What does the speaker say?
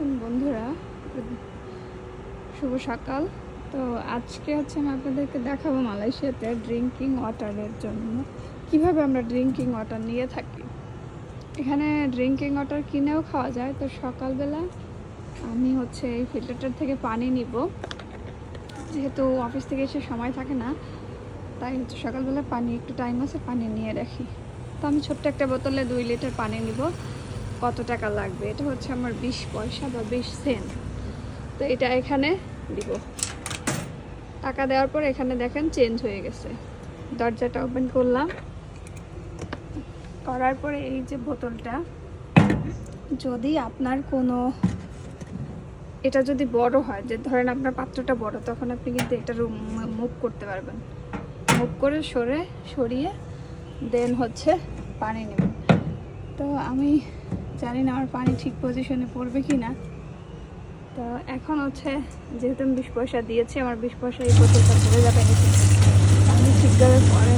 আলাইকুম বন্ধুরা, শুভ সকাল। তো আজকে আমি আপনাদেরকে দেখাবো মালয়েশিয়াতে ড্রিঙ্কিং ওয়াটারের জন্য কিভাবে আমরা ড্রিঙ্কিং ওয়াটার নিয়ে থাকি। এখানে ড্রিঙ্কিং ওয়াটার কিনেও খাওয়া যায়। তো সকালবেলা আমি এই ফিল্টারটার থেকে পানি নিব, যেহেতু অফিস থেকে এসে সময় থাকে না, তাই সকালবেলা পানি একটু টাইম আছে, পানি নিয়ে রাখি। তো আমি ছোট্ট একটা বোতলে 2 লিটার পানি নিব। কত টাকা লাগবে? এটা আমার 20 পয়সা বা 20 সেন্ট। তো এটা এখানে দিব। টাকা দেওয়ার পর এখানে দেখেন চেঞ্জ হয়ে গেছে। দরজাটা ওপেন করলাম, করার পরে এই যে বোতলটা, যদি আপনার কোনো এটা যদি বড় হয়, যে ধরেন আপনার পাত্রটা বড়, তখন আপনি কিন্তু এটা মুভ করতে পারবেন। মুভ করে সরিয়ে দেন পানি নেবেন। তো আমি জানি না আমার পানি ঠিক পজিশনে পড়বে কি না। তো এখন যেহেতু আমি 20 পয়সা দিয়েছি, আমার 20 পয়সা এই বোতলটা ভরে যাবে। পানি ঠিকভাবে পড়ে